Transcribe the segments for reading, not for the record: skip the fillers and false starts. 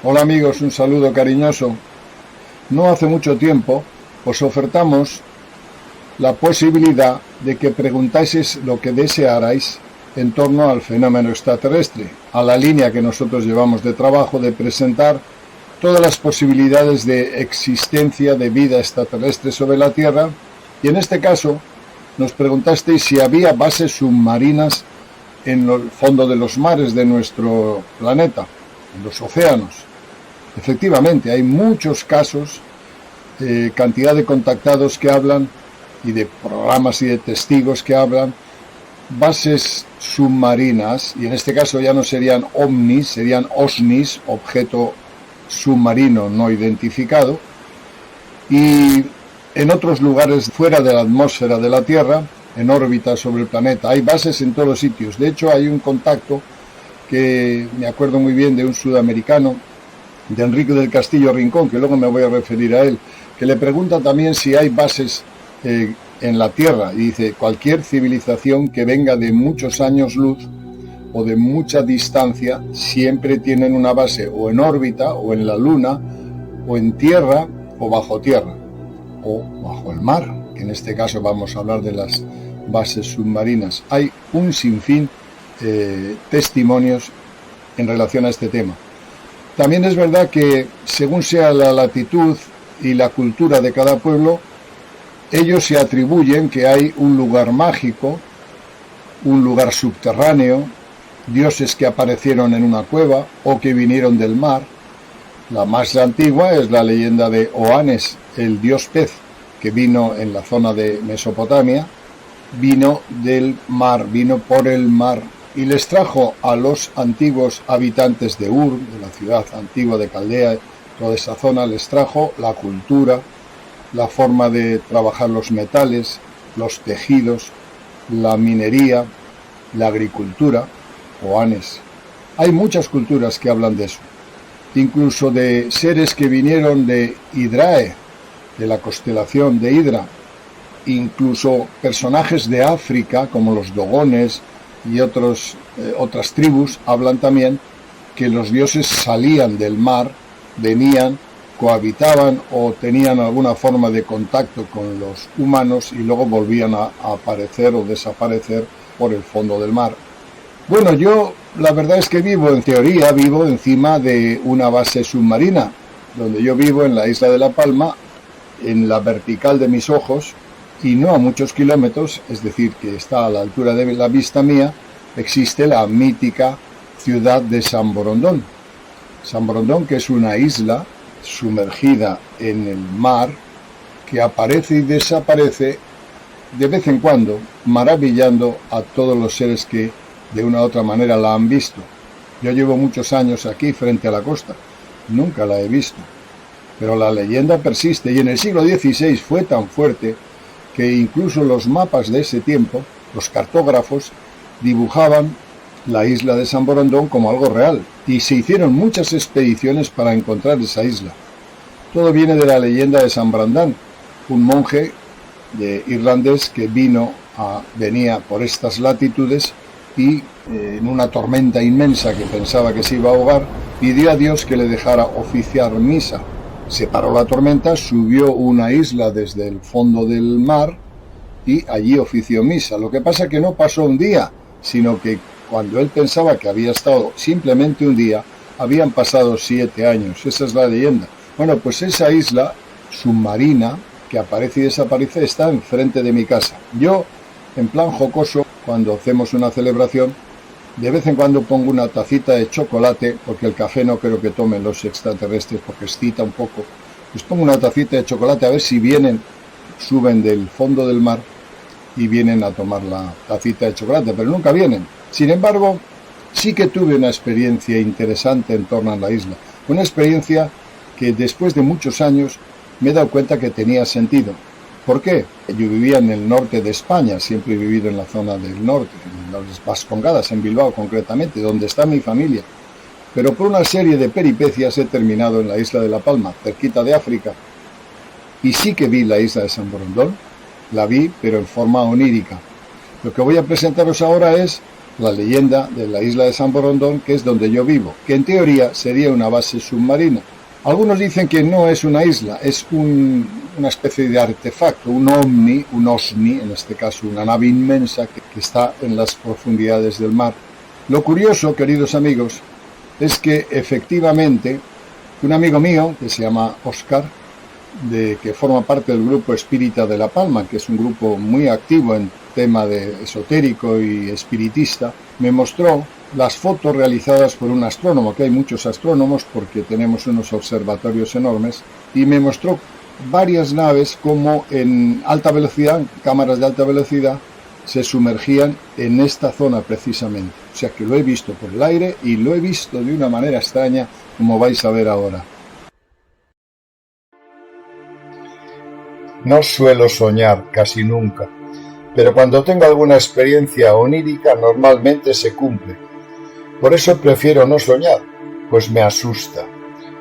Hola amigos, un saludo cariñoso. No hace mucho tiempo os ofertamos la posibilidad de que preguntaseis lo que desearais en torno al fenómeno extraterrestre, a la línea que nosotros llevamos de trabajo de presentar todas las posibilidades de existencia de vida extraterrestre sobre la Tierra, y en este caso nos preguntasteis si había bases submarinas en el fondo de los mares de nuestro planeta, en los océanos. Efectivamente, hay muchos casos, cantidad de contactados que hablan y de programas y de testigos que hablan, bases submarinas, y en este caso ya no serían ovnis, serían OSNIs, objeto submarino no identificado, y en otros lugares fuera de la atmósfera de la Tierra, en órbita sobre el planeta. Hay bases en todos los sitios. De hecho, hay un contacto que me acuerdo muy bien de un sudamericano, de Enrique del Castillo Rincón, que luego me voy a referir a él, que le pregunta también si hay bases en la Tierra, y dice: cualquier civilización que venga de muchos años luz o de mucha distancia siempre tienen una base o en órbita o en la Luna o en tierra o bajo tierra o bajo el mar, que en este caso vamos a hablar de las bases submarinas. Hay un sinfín testimonios en relación a este tema. También es verdad que según sea la latitud y la cultura de cada pueblo, ellos se atribuyen que hay un lugar mágico, un lugar subterráneo, dioses que aparecieron en una cueva o que vinieron del mar. La más antigua es la leyenda de Oanes, el dios pez, que vino en la zona de Mesopotamia, vino del mar, vino por el mar, y les trajo a los antiguos habitantes de Ur, de la ciudad antigua de Caldea, toda esa zona, les trajo la cultura, la forma de trabajar los metales, los tejidos, la minería, la agricultura, Oanes. Hay muchas culturas que hablan de eso, incluso de seres que vinieron de Hidrae, de la constelación de Hidra, incluso personajes de África como los dogones y otras tribus hablan también que los dioses salían del mar, venían, cohabitaban o tenían alguna forma de contacto con los humanos y luego volvían a aparecer o desaparecer por el fondo del mar. Bueno, yo la verdad es que vivo encima de una base submarina, donde yo vivo en la isla de La Palma, en la vertical de mis ojos, y no a muchos kilómetros, es decir, que está a la altura de la vista mía, existe la mítica ciudad de San Borondón. San Borondón, que es una isla sumergida en el mar, que aparece y desaparece de vez en cuando, maravillando a todos los seres que de una u otra manera la han visto. Yo llevo muchos años aquí frente a la costa, nunca la he visto, pero la leyenda persiste, y en el siglo XVI fue tan fuerte que incluso los mapas de ese tiempo, los cartógrafos, dibujaban la isla de San Borondón como algo real, y se hicieron muchas expediciones para encontrar esa isla. Todo viene de la leyenda de San Brandán, un monje irlandés que venía por estas latitudes y en una tormenta inmensa que pensaba que se iba a ahogar, pidió a Dios que le dejara oficiar misa. Se paró la tormenta, subió una isla desde el fondo del mar y allí ofició misa. Lo que pasa que no pasó un día, sino que cuando él pensaba que había estado simplemente un día, habían pasado 7 años. Esa es la leyenda. Bueno, pues esa isla submarina que aparece y desaparece está enfrente de mi casa. Yo, en plan jocoso, cuando hacemos una celebración, de vez en cuando pongo una tacita de chocolate, porque el café no creo que tomen los extraterrestres porque excita un poco. Pues pongo una tacita de chocolate a ver si suben del fondo del mar y vienen a tomar la tacita de chocolate, pero nunca vienen. Sin embargo, sí que tuve una experiencia interesante en torno a la isla. Una experiencia que después de muchos años me he dado cuenta que tenía sentido. ¿Por qué? Yo vivía en el norte de España, siempre he vivido en la zona del norte, en las Vascongadas, en Bilbao concretamente, donde está mi familia. Pero por una serie de peripecias he terminado en la isla de La Palma, cerquita de África. Y sí que vi la isla de San Borondón, la vi, pero en forma onírica. Lo que voy a presentaros ahora es la leyenda de la isla de San Borondón, que es donde yo vivo, que en teoría sería una base submarina. Algunos dicen que no es una isla, es una especie de artefacto, un OSNI, en este caso una nave inmensa que está en las profundidades del mar. Lo curioso, queridos amigos, es que efectivamente un amigo mío, que se llama Óscar, que forma parte del grupo Espírita de La Palma, que es un grupo muy activo en tema de esotérico y espiritista, me mostró las fotos realizadas por un astrónomo, que hay muchos astrónomos porque tenemos unos observatorios enormes, y me mostró varias naves como en alta velocidad, cámaras de alta velocidad, se sumergían en esta zona precisamente. O sea que lo he visto por el aire y lo he visto de una manera extraña, como vais a ver ahora. No suelo soñar casi nunca, pero cuando tengo alguna experiencia onírica normalmente se cumple. Por eso prefiero no soñar, pues me asusta.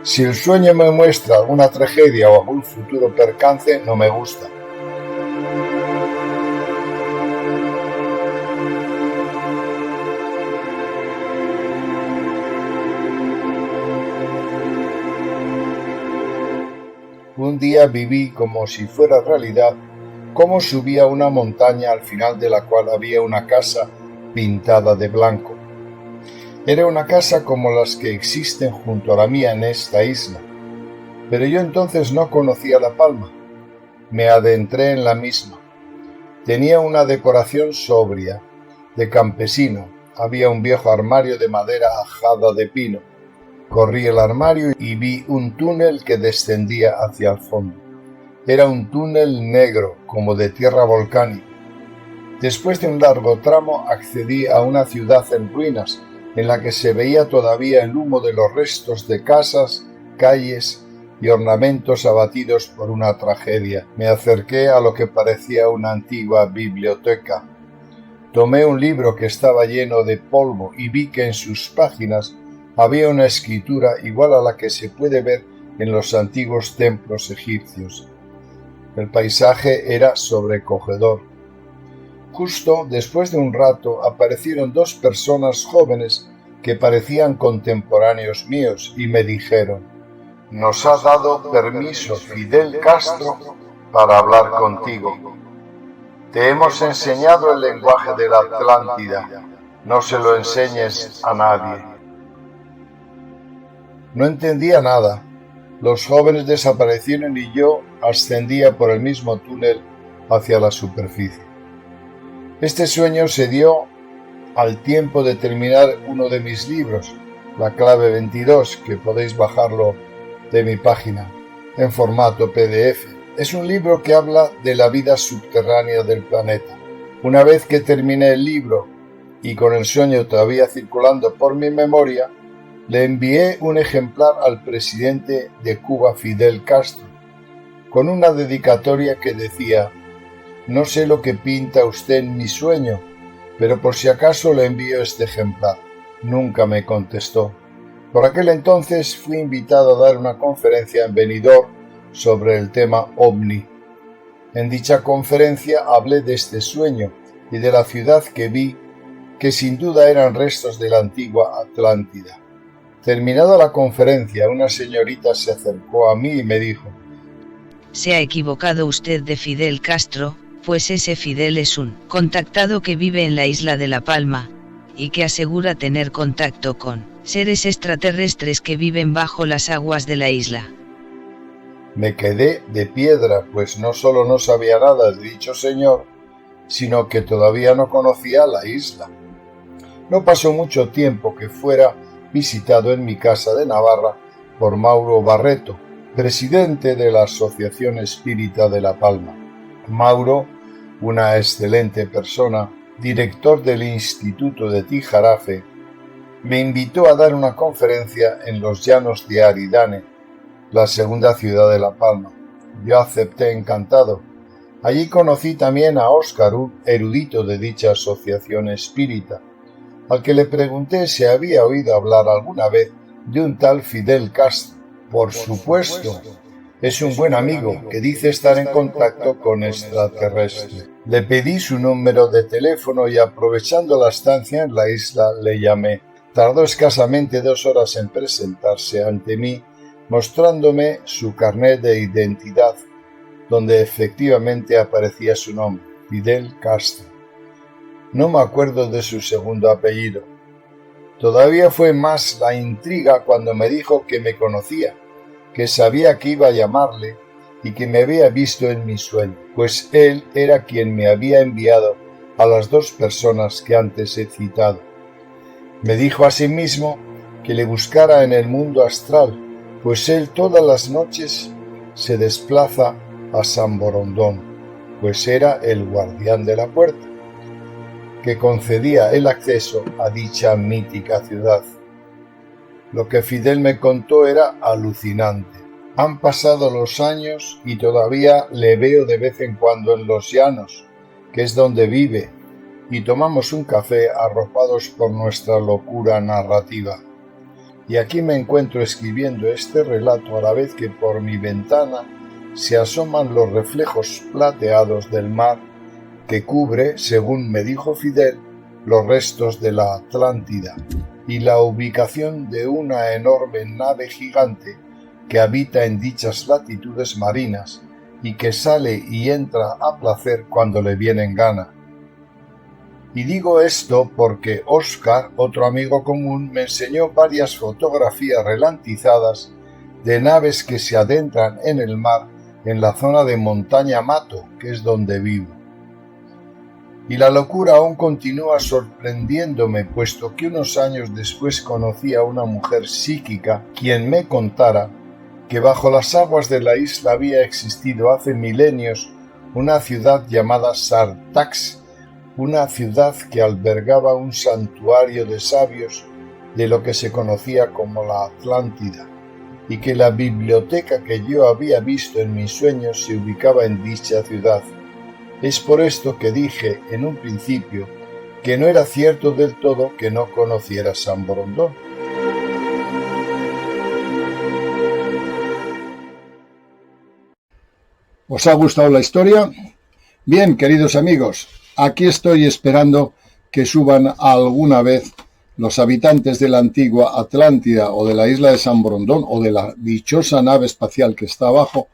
Si el sueño me muestra alguna tragedia o algún futuro percance, no me gusta. Un día viví como si fuera realidad cómo subía una montaña al final de la cual había una casa pintada de blanco. Era una casa como las que existen junto a la mía en esta isla, pero yo entonces no conocía La Palma. Me adentré en la misma. Tenía una decoración sobria, de campesino. Había un viejo armario de madera ajada de pino. Corrí el armario y vi un túnel que descendía hacia el fondo. Era un túnel negro, como de tierra volcánica. Después de un largo tramo accedí a una ciudad en ruinas, en la que se veía todavía el humo de los restos de casas, calles y ornamentos abatidos por una tragedia. Me acerqué a lo que parecía una antigua biblioteca. Tomé un libro que estaba lleno de polvo y vi que en sus páginas había una escritura igual a la que se puede ver en los antiguos templos egipcios. El paisaje era sobrecogedor. Justo después de un rato aparecieron dos personas jóvenes que parecían contemporáneos míos y me dijeron: «Nos ha dado permiso Fidel Castro para hablar contigo. Te hemos enseñado el lenguaje de la Atlántida. No se lo enseñes a nadie». No entendía nada. Los jóvenes desaparecieron y yo ascendía por el mismo túnel hacia la superficie. Este sueño se dio al tiempo de terminar uno de mis libros, La clave 22, que podéis bajarlo de mi página en formato PDF. Es un libro que habla de la vida subterránea del planeta. Una vez que terminé el libro y con el sueño todavía circulando por mi memoria, le envié un ejemplar al presidente de Cuba, Fidel Castro, con una dedicatoria que decía: «No sé lo que pinta usted en mi sueño, pero por si acaso le envío este ejemplar». Nunca me contestó. Por aquel entonces fui invitado a dar una conferencia en Benidorm sobre el tema OVNI. En dicha conferencia hablé de este sueño y de la ciudad que vi, que sin duda eran restos de la antigua Atlántida. Terminada la conferencia, una señorita se acercó a mí y me dijo: «Se ha equivocado usted de Fidel Castro, pues ese Fidel es un contactado que vive en la isla de La Palma, y que asegura tener contacto con seres extraterrestres que viven bajo las aguas de la isla». Me quedé de piedra, pues no solo no sabía nada de dicho señor, sino que todavía no conocía la isla. No pasó mucho tiempo que fuera visitado en mi casa de Navarra por Mauro Barreto, presidente de la Asociación Espírita de La Palma. Mauro, una excelente persona, director del Instituto de Tijarafe, me invitó a dar una conferencia en los llanos de Aridane, la segunda ciudad de La Palma. Yo acepté encantado. Allí conocí también a Óscar, un erudito de dicha asociación espírita, al que le pregunté si había oído hablar alguna vez de un tal Fidel Castro. Por supuesto, Es un buen amigo que dice estar en contacto con extraterrestres. Le pedí su número de teléfono y aprovechando la estancia en la isla le llamé. Tardó escasamente 2 horas en presentarse ante mí, mostrándome su carnet de identidad, donde efectivamente aparecía su nombre, Fidel Castro. No me acuerdo de su segundo apellido. Todavía fue más la intriga cuando me dijo que me conocía, que sabía que iba a llamarle y que me había visto en mi sueño, pues él era quien me había enviado a las 2 personas que antes he citado. Me dijo asimismo que le buscara en el mundo astral, pues él todas las noches se desplaza a San Borondón, pues era el guardián de la puerta, que concedía el acceso a dicha mítica ciudad. Lo que Fidel me contó era alucinante. Han pasado los años y todavía le veo de vez en cuando en Los Llanos, que es donde vive, y tomamos un café arropados por nuestra locura narrativa. Y aquí me encuentro escribiendo este relato a la vez que por mi ventana se asoman los reflejos plateados del mar que cubre, según me dijo Fidel, los restos de la Atlántida y la ubicación de una enorme nave gigante que habita en dichas latitudes marinas y que sale y entra a placer cuando le viene en gana. Y digo esto porque Óscar, otro amigo común, me enseñó varias fotografías ralentizadas de naves que se adentran en el mar en la zona de Montaña Mato, que es donde vivo. Y la locura aún continúa sorprendiéndome, puesto que unos años después conocí a una mujer psíquica quien me contara que bajo las aguas de la isla había existido hace milenios una ciudad llamada Sartax, una ciudad que albergaba un santuario de sabios de lo que se conocía como la Atlántida, y que la biblioteca que yo había visto en mis sueños se ubicaba en dicha ciudad. Es por esto que dije en un principio que no era cierto del todo que no conociera San Borondón. ¿Os ha gustado la historia? Bien, queridos amigos, aquí estoy esperando que suban alguna vez los habitantes de la antigua Atlántida o de la isla de San Borondón o de la dichosa nave espacial que está abajo,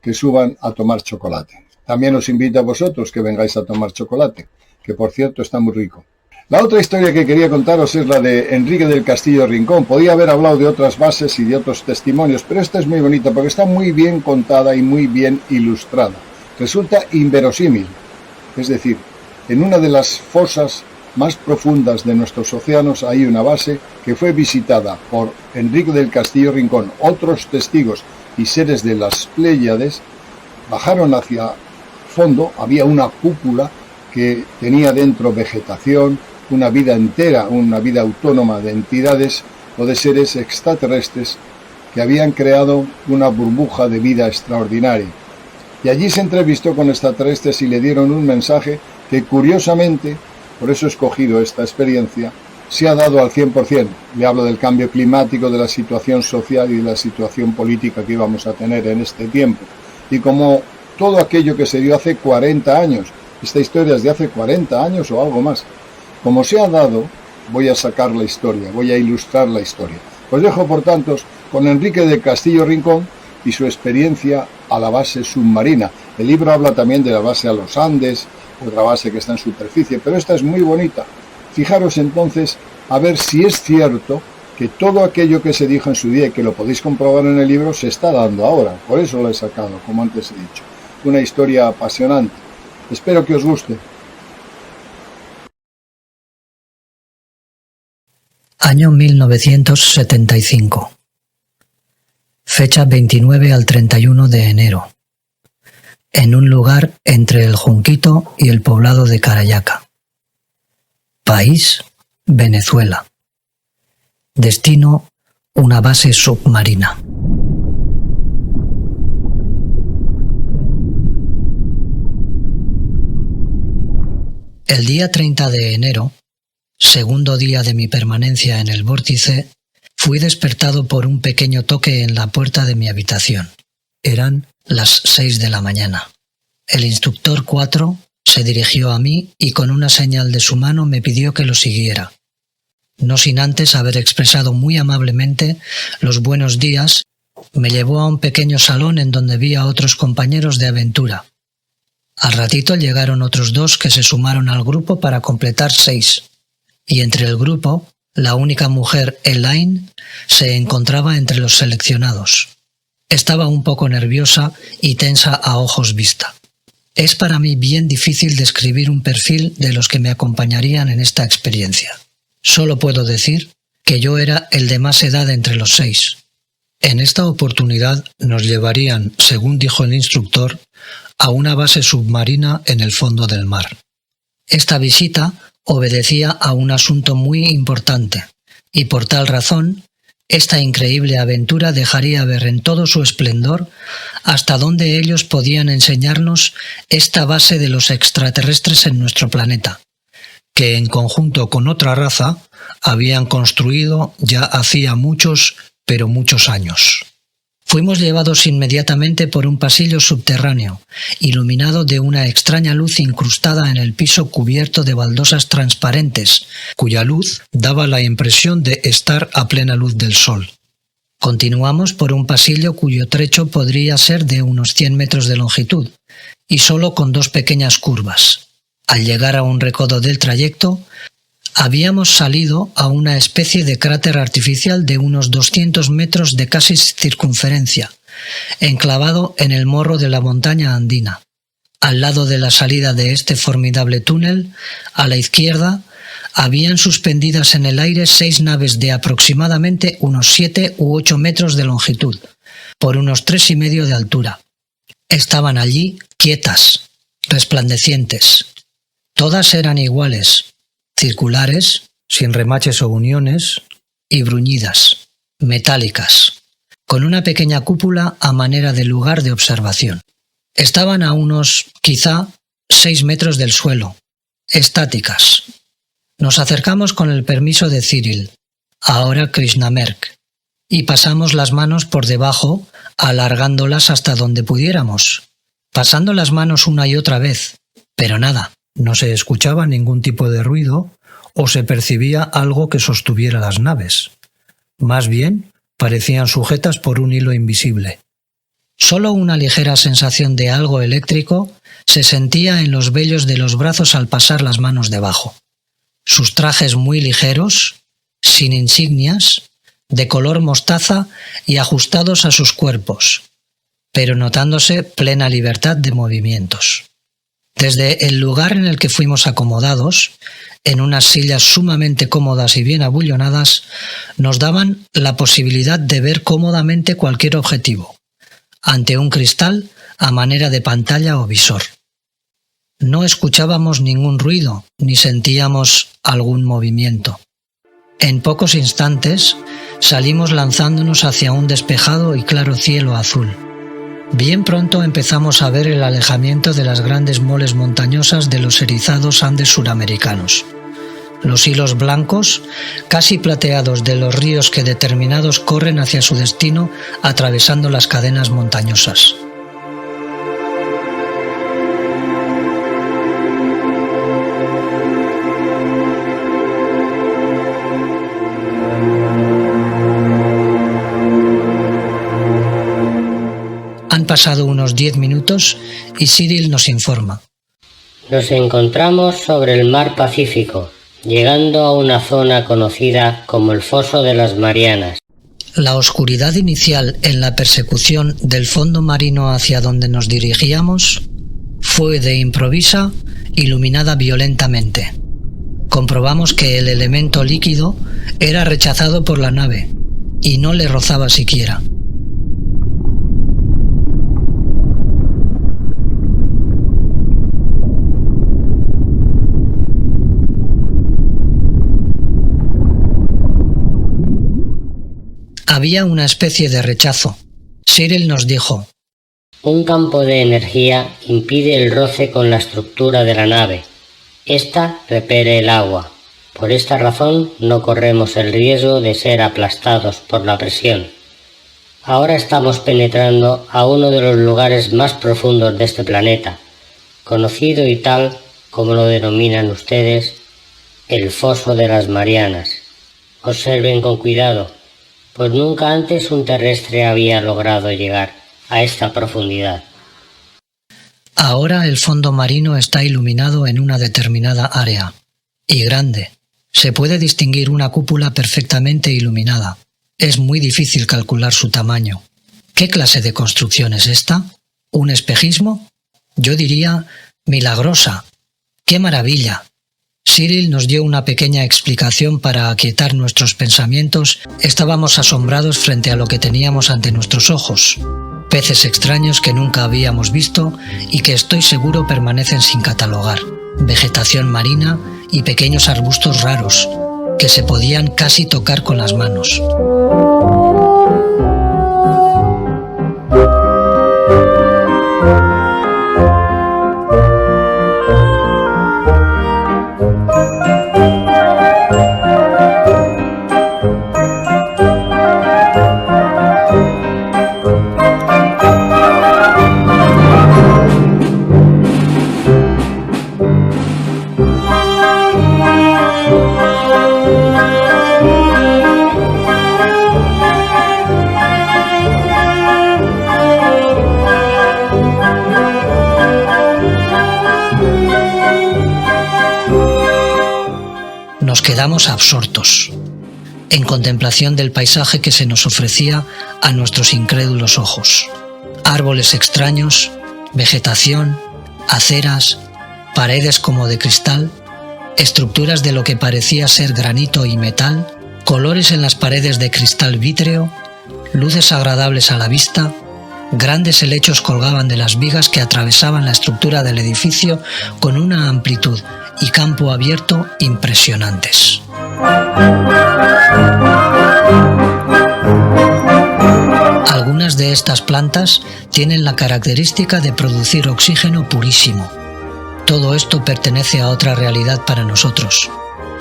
que suban a tomar chocolate. También os invito a vosotros que vengáis a tomar chocolate, que por cierto está muy rico. La otra historia que quería contaros es la de Enrique del Castillo Rincón. Podía haber hablado de otras bases y de otros testimonios, pero esta es muy bonita porque está muy bien contada y muy bien ilustrada. Resulta inverosímil, es decir, en una de las fosas más profundas de nuestros océanos hay una base que fue visitada por Enrique del Castillo Rincón. Otros testigos y seres de las Pléyades bajaron hacia fondo, había una cúpula que tenía dentro vegetación, una vida entera, una vida autónoma de entidades o de seres extraterrestres que habían creado una burbuja de vida extraordinaria. Y allí se entrevistó con extraterrestres y le dieron un mensaje que curiosamente, por eso he escogido esta experiencia, se ha dado al 100%. Le hablo del cambio climático, de la situación social y de la situación política que íbamos a tener en este tiempo. Y como todo aquello que se dio hace 40 años, esta historia es de hace 40 años o algo más, como se ha dado, voy a sacar la historia, voy a ilustrar la historia. Os dejo, por tanto, con Enrique del Castillo Rincón y su experiencia a la base submarina. El libro habla también de la base a los Andes, otra base que está en superficie, pero esta es muy bonita. Fijaros entonces a ver si es cierto que todo aquello que se dijo en su día y que lo podéis comprobar en el libro se está dando ahora. Por eso lo he sacado, como antes he dicho. Una historia apasionante. Espero que os guste. Año 1975. Fecha 29 al 31 de enero. En un lugar entre el Junquito y el poblado de Carayaca. País: Venezuela. Destino: una base submarina. El día 30 de enero, segundo día de mi permanencia en el vórtice, fui despertado por un pequeño toque en la puerta de mi habitación. Eran las 6 de la mañana. El instructor 4 se dirigió a mí y con una señal de su mano me pidió que lo siguiera. No sin antes haber expresado muy amablemente los buenos días, me llevó a un pequeño salón en donde vi a otros compañeros de aventura. Al ratito llegaron otros 2 que se sumaron al grupo para completar 6, y entre el grupo, la única mujer, Elaine, se encontraba entre los seleccionados. Estaba un poco nerviosa y tensa a ojos vista. Es para mí bien difícil describir un perfil de los que me acompañarían en esta experiencia. Solo puedo decir que yo era el de más edad entre los 6. En esta oportunidad nos llevarían, según dijo el instructor, a una base submarina en el fondo del mar. Esta visita obedecía a un asunto muy importante, y por tal razón, esta increíble aventura dejaría ver en todo su esplendor hasta dónde ellos podían enseñarnos esta base de los extraterrestres en nuestro planeta, que en conjunto con otra raza habían construido ya hacía muchos, pero muchos años. Fuimos llevados inmediatamente por un pasillo subterráneo, iluminado de una extraña luz incrustada en el piso cubierto de baldosas transparentes, cuya luz daba la impresión de estar a plena luz del sol. Continuamos por un pasillo cuyo trecho podría ser de unos 100 metros de longitud, y solo con 2 pequeñas curvas. Al llegar a un recodo del trayecto, habíamos salido a una especie de cráter artificial de unos 200 metros de casi circunferencia, enclavado en el morro de la montaña andina. Al lado de la salida de este formidable túnel, a la izquierda, habían suspendidas en el aire 6 naves de aproximadamente unos 7 u 8 metros de longitud, por unos 3,5 de altura. Estaban allí quietas, resplandecientes. Todas eran iguales, circulares, sin remaches o uniones, y bruñidas, metálicas, con una pequeña cúpula a manera de lugar de observación. Estaban a unos, quizá, 6 metros del suelo, estáticas. Nos acercamos con el permiso de Cyril, ahora Krishnamerk, y pasamos las manos por debajo, alargándolas hasta donde pudiéramos, pasando las manos una y otra vez, pero nada. No se escuchaba ningún tipo de ruido o se percibía algo que sostuviera las naves. Más bien, parecían sujetas por un hilo invisible. Solo una ligera sensación de algo eléctrico se sentía en los vellos de los brazos al pasar las manos debajo. Sus trajes muy ligeros, sin insignias, de color mostaza y ajustados a sus cuerpos, pero notándose plena libertad de movimientos. Desde el lugar en el que fuimos acomodados, en unas sillas sumamente cómodas y bien abullonadas, nos daban la posibilidad de ver cómodamente cualquier objetivo, ante un cristal a manera de pantalla o visor. No escuchábamos ningún ruido, ni sentíamos algún movimiento. En pocos instantes salimos lanzándonos hacia un despejado y claro cielo azul. Bien pronto empezamos a ver el alejamiento de las grandes moles montañosas de los erizados Andes suramericanos. Los hilos blancos, casi plateados de los ríos que determinados corren hacia su destino atravesando las cadenas montañosas. Han pasado unos 10 minutos y Cyril nos informa. Nos encontramos sobre el mar Pacífico, llegando a una zona conocida como el Foso de las Marianas. La oscuridad inicial en la persecución del fondo marino hacia donde nos dirigíamos fue de improviso iluminada violentamente. Comprobamos que el elemento líquido era rechazado por la nave y no le rozaba siquiera. Había una especie de rechazo. Cyril nos dijo: un campo de energía impide el roce con la estructura de la nave. Esta repele el agua. Por esta razón no corremos el riesgo de ser aplastados por la presión. Ahora estamos penetrando a uno de los lugares más profundos de este planeta, conocido y tal como lo denominan ustedes, el Foso de las Marianas. Observen con cuidado, pues nunca antes un terrestre había logrado llegar a esta profundidad. Ahora el fondo marino está iluminado en una determinada área, y grande. Se puede distinguir una cúpula perfectamente iluminada. Es muy difícil calcular su tamaño. ¿Qué clase de construcción es esta? ¿Un espejismo? Yo diría, milagrosa. ¡Qué maravilla! Cyril nos dio una pequeña explicación para aquietar nuestros pensamientos. Estábamos asombrados frente a lo que teníamos ante nuestros ojos. Peces extraños que nunca habíamos visto y que estoy seguro permanecen sin catalogar. Vegetación marina y pequeños arbustos raros, que se podían casi tocar con las manos. Nos quedamos absortos, en contemplación del paisaje que se nos ofrecía a nuestros incrédulos ojos. Árboles extraños, vegetación, aceras, paredes como de cristal, estructuras de lo que parecía ser granito y metal, colores en las paredes de cristal vítreo, luces agradables a la vista. Grandes helechos colgaban de las vigas que atravesaban la estructura del edificio con una amplitud y campo abierto impresionantes. Algunas de estas plantas tienen la característica de producir oxígeno purísimo. Todo esto pertenece a otra realidad para nosotros.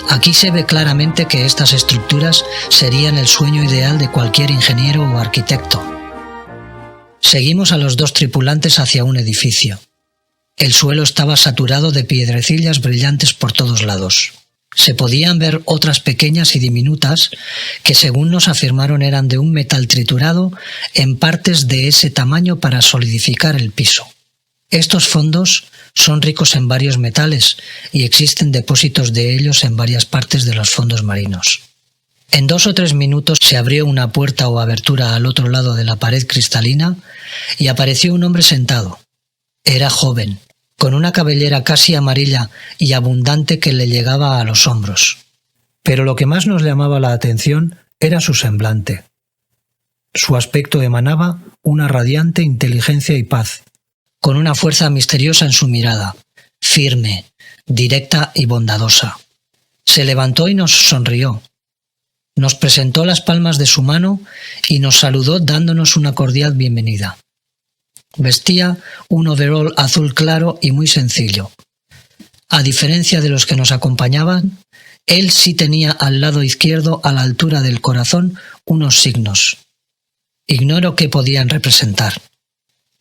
Aquí se ve claramente que estas estructuras serían el sueño ideal de cualquier ingeniero o arquitecto. Seguimos a los dos tripulantes hacia un edificio. El suelo estaba saturado de piedrecillas brillantes por todos lados. Se podían ver otras pequeñas y diminutas que, según nos afirmaron, eran de un metal triturado en partes de ese tamaño para solidificar el piso. Estos fondos son ricos en varios metales y existen depósitos de ellos en varias partes de los fondos marinos. En 2 o 3 minutos se abrió una puerta o abertura al otro lado de la pared cristalina y apareció un hombre sentado. Era joven, con una cabellera casi amarilla y abundante que le llegaba a los hombros. Pero lo que más nos llamaba la atención era su semblante. Su aspecto emanaba una radiante inteligencia y paz, con una fuerza misteriosa en su mirada, firme, directa y bondadosa. Se levantó y nos sonrió. Nos presentó las palmas de su mano y nos saludó dándonos una cordial bienvenida. Vestía un overol azul claro y muy sencillo. A diferencia de los que nos acompañaban, él sí tenía al lado izquierdo, a la altura del corazón, unos signos. Ignoro qué podían representar,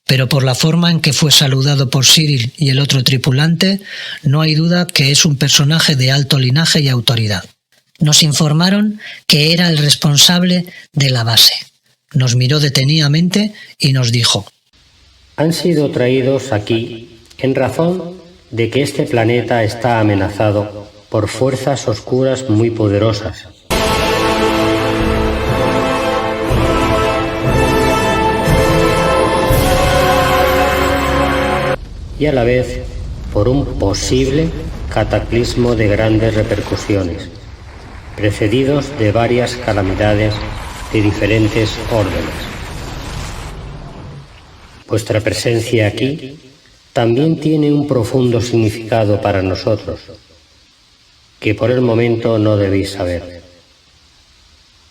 pero por la forma en que fue saludado por Cyril y el otro tripulante, no hay duda que es un personaje de alto linaje y autoridad. Nos informaron que era el responsable de la base. Nos miró detenidamente y nos dijo: Han sido traídos aquí en razón de que este planeta está amenazado por fuerzas oscuras muy poderosas. Y a la vez por un posible cataclismo de grandes repercusiones, precedidos de varias calamidades de diferentes órdenes. Vuestra presencia aquí también tiene un profundo significado para nosotros, que por el momento no debéis saber.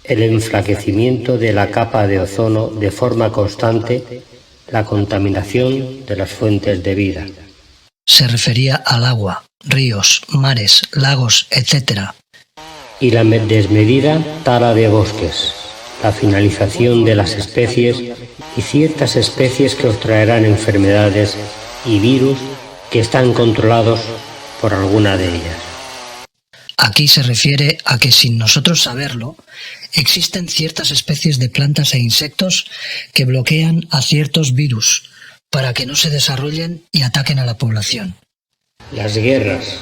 El enflaquecimiento de la capa de ozono de forma constante, la contaminación de las fuentes de vida. Se refería al agua, ríos, mares, lagos, etc. Y la desmedida tala de bosques, la finalización de las especies y ciertas especies que os traerán enfermedades y virus que están controlados por alguna de ellas. Aquí se refiere a que sin nosotros saberlo, existen ciertas especies de plantas e insectos que bloquean a ciertos virus para que no se desarrollen y ataquen a la población. Las guerras,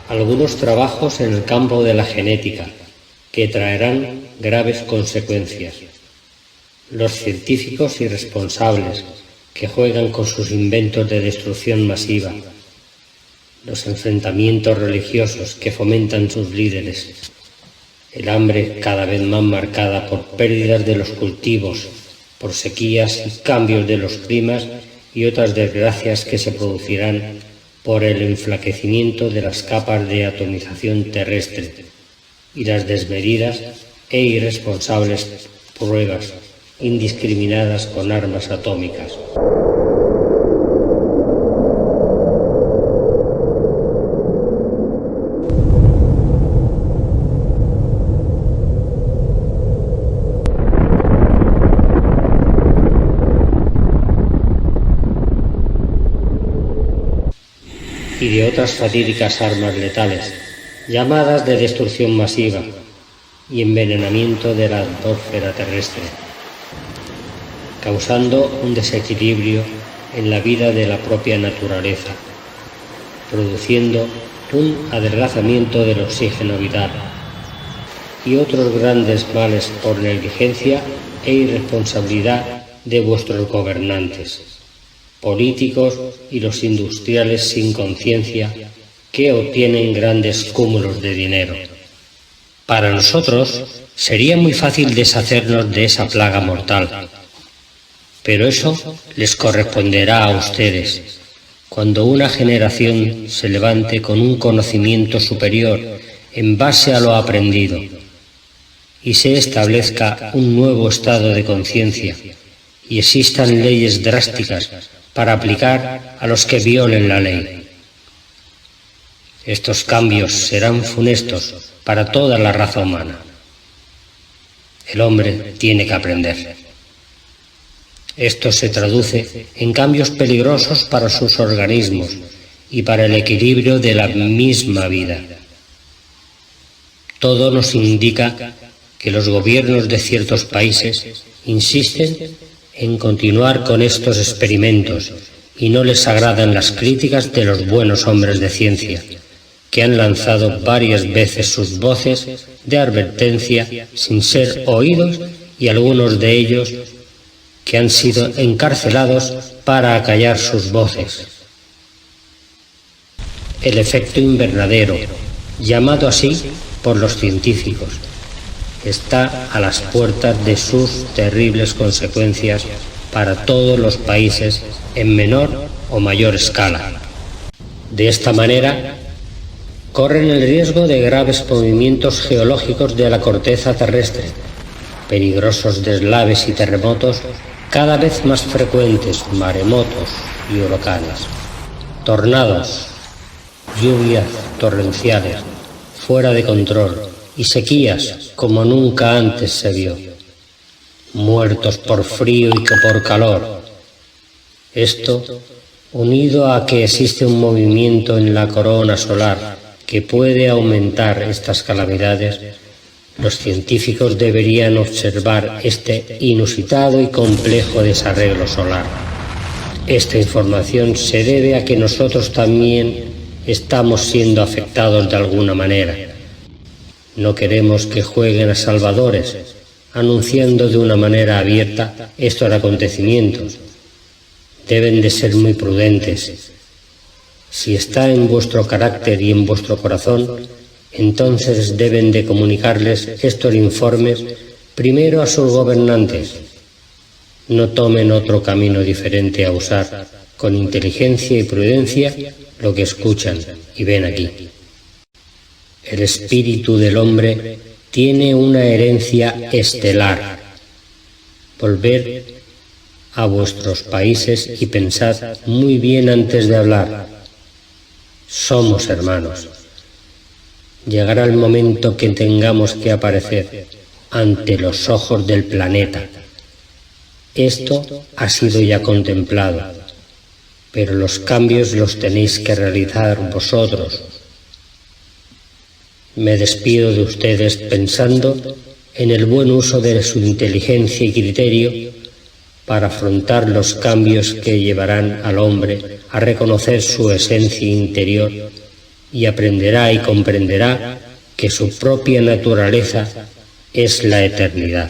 algunos trabajos en el campo de la genética, que traerán graves consecuencias. Los científicos irresponsables, que juegan con sus inventos de destrucción masiva. Los enfrentamientos religiosos que fomentan sus líderes. El hambre cada vez más marcada por pérdidas de los cultivos, por sequías y cambios de los climas y otras desgracias que se producirán por el enflaquecimiento de las capas de atomización terrestre y las desmedidas e irresponsables pruebas indiscriminadas con armas atómicas. Y de otras fatídicas armas letales, llamadas de destrucción masiva y envenenamiento de la atmósfera terrestre, causando un desequilibrio en la vida de la propia naturaleza, produciendo un adelgazamiento del oxígeno vital y otros grandes males por negligencia e irresponsabilidad de vuestros gobernantes, políticos y los industriales sin conciencia que obtienen grandes cúmulos de dinero. Para nosotros sería muy fácil deshacernos de esa plaga mortal, pero eso les corresponderá a ustedes cuando una generación se levante con un conocimiento superior en base a lo aprendido y se establezca un nuevo estado de conciencia y existan leyes drásticas para aplicar a los que violen la ley. Estos cambios serán funestos para toda la raza humana. El hombre tiene que aprender. Esto se traduce en cambios peligrosos para sus organismos y para el equilibrio de la misma vida. Todo nos indica que los gobiernos de ciertos países insisten en continuar con estos experimentos y no les agradan las críticas de los buenos hombres de ciencia, que han lanzado varias veces sus voces de advertencia sin ser oídos y algunos de ellos que han sido encarcelados para acallar sus voces. El efecto invernadero, llamado así por los científicos, está a las puertas de sus terribles consecuencias para todos los países en menor o mayor escala. De esta manera, corren el riesgo de graves movimientos geológicos de la corteza terrestre, peligrosos deslaves y terremotos cada vez más frecuentes, maremotos y huracanes, tornados, lluvias torrenciales fuera de control y sequías como nunca antes se vio, muertos por frío y por calor. Esto, unido a que existe un movimiento en la corona solar que puede aumentar estas calamidades, los científicos deberían observar este inusitado y complejo desarreglo solar. Esta información se debe a que nosotros también estamos siendo afectados de alguna manera. No queremos que jueguen a salvadores, anunciando de una manera abierta estos acontecimientos. Deben de ser muy prudentes. Si está en vuestro carácter y en vuestro corazón, entonces deben de comunicarles estos informes primero a sus gobernantes. No tomen otro camino diferente a usar con inteligencia y prudencia lo que escuchan y ven aquí. El espíritu del hombre tiene una herencia estelar. Volved a vuestros países y pensad muy bien antes de hablar. Somos hermanos. Llegará el momento que tengamos que aparecer ante los ojos del planeta. Esto ha sido ya contemplado, pero los cambios los tenéis que realizar vosotros. Me despido de ustedes pensando en el buen uso de su inteligencia y criterio para afrontar los cambios que llevarán al hombre a reconocer su esencia interior, y aprenderá y comprenderá que su propia naturaleza es la eternidad.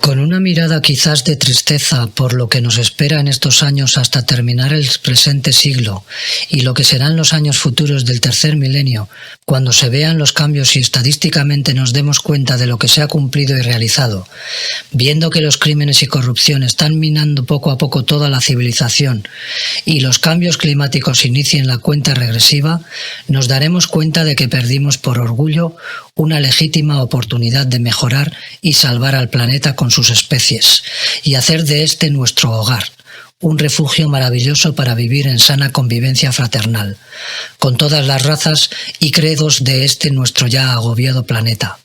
Con una mirada quizás de tristeza por lo que nos espera en estos años hasta terminar el presente siglo y lo que serán los años futuros del tercer milenio, cuando se vean los cambios y estadísticamente nos demos cuenta de lo que se ha cumplido y realizado, viendo que los crímenes y corrupción están minando poco a poco toda la civilización y los cambios climáticos inicien la cuenta regresiva, nos daremos cuenta de que perdimos por orgullo una legítima oportunidad de mejorar y salvar al planeta con sus especies, y hacer de este nuestro hogar, un refugio maravilloso para vivir en sana convivencia fraternal, con todas las razas y credos de este nuestro ya agobiado planeta.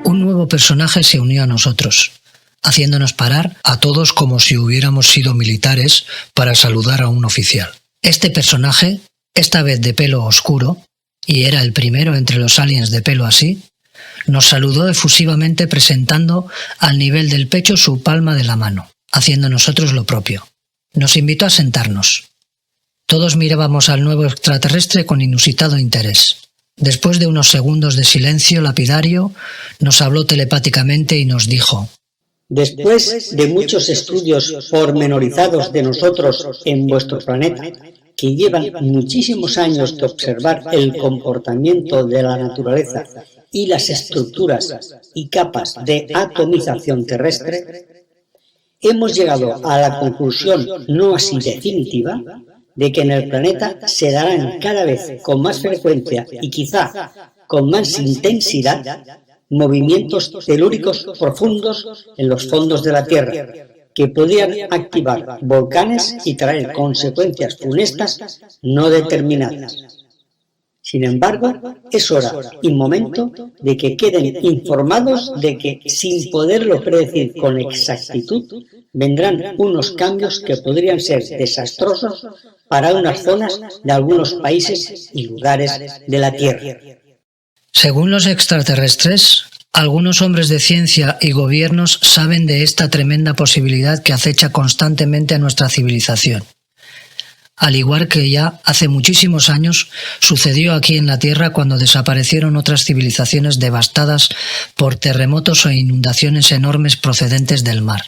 Un nuevo personaje se unió a nosotros, haciéndonos parar a todos como si hubiéramos sido militares para saludar a un oficial. Este personaje, esta vez de pelo oscuro, y era el primero entre los aliens de pelo así, nos saludó efusivamente presentando al nivel del pecho su palma de la mano, haciendo nosotros lo propio. Nos invitó a sentarnos. Todos mirábamos al nuevo extraterrestre con inusitado interés. Después de unos segundos de silencio lapidario, nos habló telepáticamente y nos dijo: después de muchos estudios pormenorizados de nosotros en vuestro planeta, que llevan muchísimos años de observar el comportamiento de la naturaleza y las estructuras y capas de atomización terrestre, hemos llegado a la conclusión, no así definitiva, de que en el planeta se darán cada vez con más frecuencia y quizá con más intensidad movimientos telúricos profundos en los fondos de la Tierra, que podrían activar volcanes y traer consecuencias funestas no determinadas. Sin embargo, es hora y momento de que queden informados de que, sin poderlo predecir con exactitud, vendrán unos cambios que podrían ser desastrosos para unas zonas de algunos países y lugares de la Tierra. Según los extraterrestres, algunos hombres de ciencia y gobiernos saben de esta tremenda posibilidad que acecha constantemente a nuestra civilización. Al igual que ya hace muchísimos años sucedió aquí en la Tierra cuando desaparecieron otras civilizaciones devastadas por terremotos o inundaciones enormes procedentes del mar.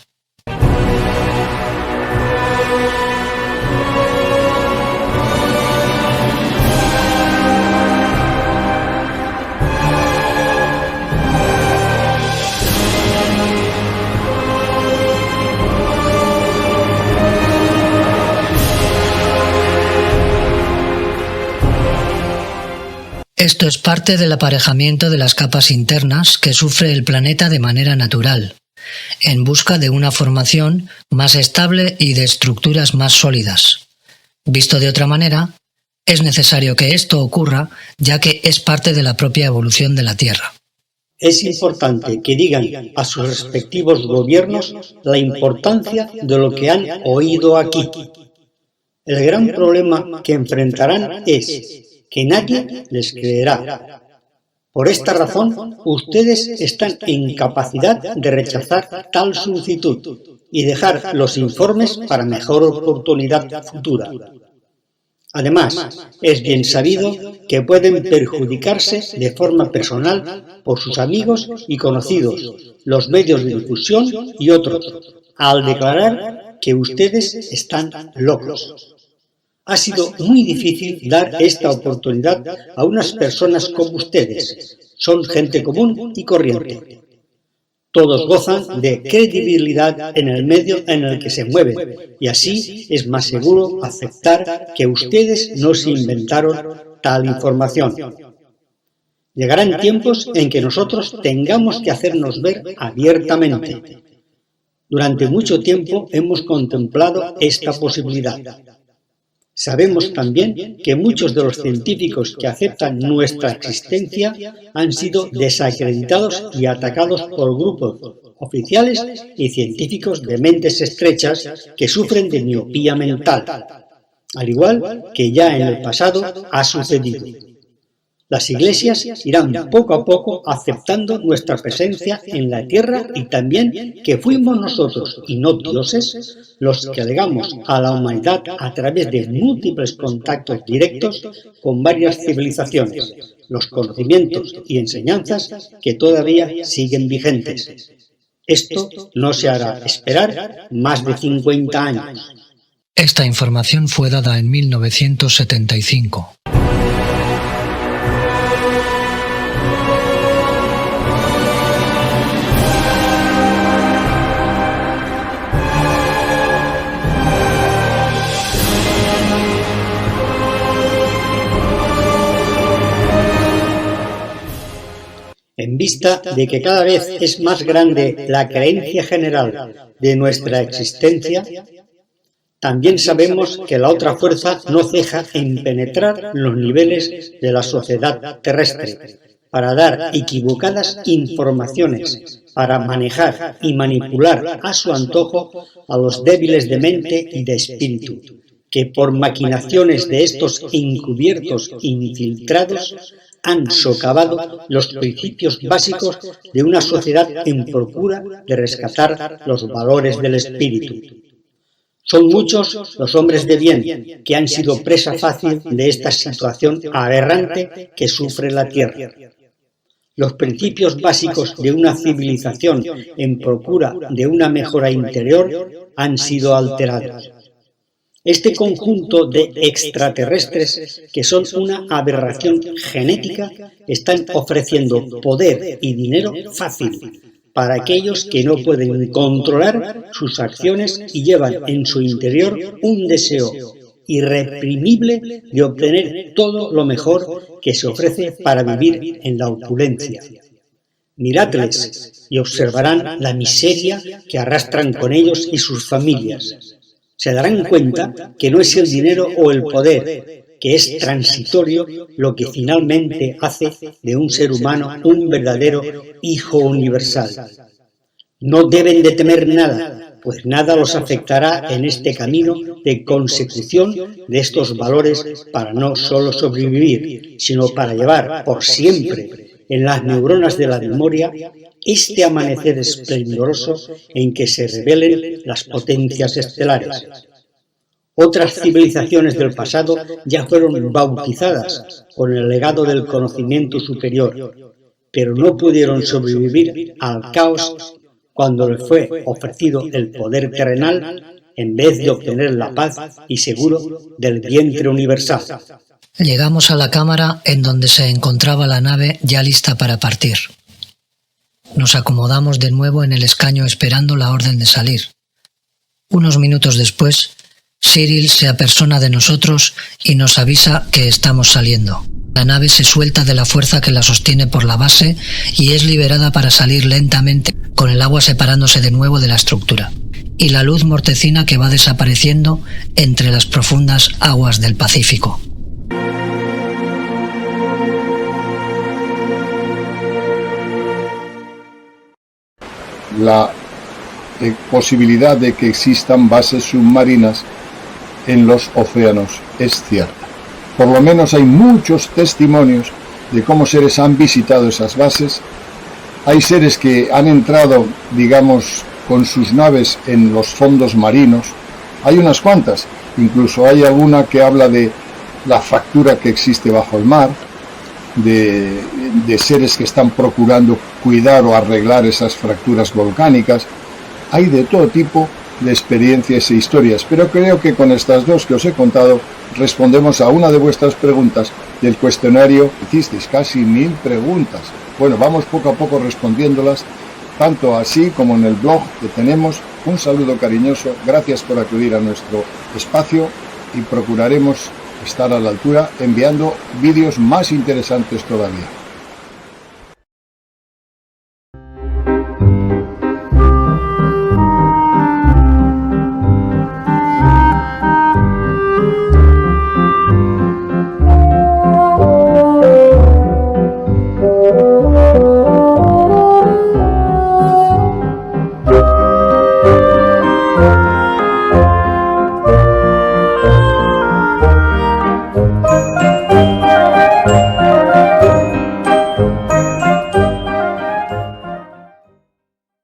Esto es parte del aparejamiento de las capas internas que sufre el planeta de manera natural, en busca de una formación más estable y de estructuras más sólidas. Visto de otra manera, es necesario que esto ocurra, ya que es parte de la propia evolución de la Tierra. Es importante que digan a sus respectivos gobiernos la importancia de lo que han oído aquí. El gran problema que enfrentarán es que nadie les creerá. Por esta razón, ustedes están en capacidad de rechazar tal solicitud y dejar los informes para mejor oportunidad futura. Además, es bien sabido que pueden perjudicarse de forma personal por sus amigos y conocidos, los medios de difusión y otros, al declarar que ustedes están locos. Ha sido muy difícil dar esta oportunidad a unas personas como ustedes. Son gente común y corriente. Todos gozan de credibilidad en el medio en el que se mueven, y así es más seguro aceptar que ustedes no se inventaron tal información. Llegarán tiempos en que nosotros tengamos que hacernos ver abiertamente. Durante mucho tiempo hemos contemplado esta posibilidad. Sabemos también que muchos de los científicos que aceptan nuestra existencia han sido desacreditados y atacados por grupos oficiales y científicos de mentes estrechas que sufren de miopía mental, al igual que ya en el pasado ha sucedido. Las iglesias irán poco a poco aceptando nuestra presencia en la tierra y también que fuimos nosotros y no dioses los que legamos a la humanidad a través de múltiples contactos directos con varias civilizaciones, los conocimientos y enseñanzas que todavía siguen vigentes. Esto no se hará esperar más de 50 años. Esta información fue dada en 1975. En vista de que cada vez es más grande la creencia general de nuestra existencia, también sabemos que la otra fuerza no ceja en penetrar los niveles de la sociedad terrestre para dar equivocadas informaciones, para manejar y manipular a su antojo a los débiles de mente y de espíritu, que por maquinaciones de estos encubiertos infiltrados han socavado los principios básicos de una sociedad en procura de rescatar los valores del espíritu. Son muchos los hombres de bien que han sido presa fácil de esta situación aberrante que sufre la Tierra. Los principios básicos de una civilización en procura de una mejora interior han sido alterados. Este conjunto de extraterrestres, que son una aberración genética, están ofreciendo poder y dinero fácil para aquellos que no pueden controlar sus acciones y llevan en su interior un deseo irreprimible de obtener todo lo mejor que se ofrece para vivir en la opulencia. Miradles y observarán la miseria que arrastran con ellos y sus familias. Se darán cuenta que no es el dinero o el poder, que es transitorio, lo que finalmente hace de un ser humano un verdadero hijo universal. No deben de temer nada, pues nada los afectará en este camino de consecución de estos valores para no solo sobrevivir, sino para llevar por siempre en las neuronas de la memoria este amanecer esplendoroso en que se revelen las potencias estelares. Otras civilizaciones del pasado ya fueron bautizadas con el legado del conocimiento superior, pero no pudieron sobrevivir al caos cuando les fue ofrecido el poder terrenal en vez de obtener la paz y seguro del vientre universal. Llegamos a la cámara en donde se encontraba la nave ya lista para partir. Nos acomodamos de nuevo en el escaño esperando la orden de salir. Unos minutos después, Cyril se apersona de nosotros y nos avisa que estamos saliendo. La nave se suelta de la fuerza que la sostiene por la base y es liberada para salir lentamente, con el agua separándose de nuevo de la estructura, y la luz mortecina que va desapareciendo entre las profundas aguas del Pacífico. la posibilidad de que existan bases submarinas en los océanos es cierta. Por lo menos hay muchos testimonios de cómo seres han visitado esas bases. Hay seres que han entrado, digamos, con sus naves en los fondos marinos. Hay unas cuantas, incluso hay alguna que habla de la fractura que existe bajo el mar, de seres que están procurando cuidar o arreglar esas fracturas volcánicas. Hay de todo tipo de experiencias e historias, pero creo que con estas dos que os he contado respondemos a una de vuestras preguntas del cuestionario. Hicisteis casi 1000 preguntas. Bueno, vamos poco a poco respondiéndolas, tanto así como en el blog que tenemos. Un saludo cariñoso, gracias por acudir a nuestro espacio y procuraremos estar a la altura enviando vídeos más interesantes todavía.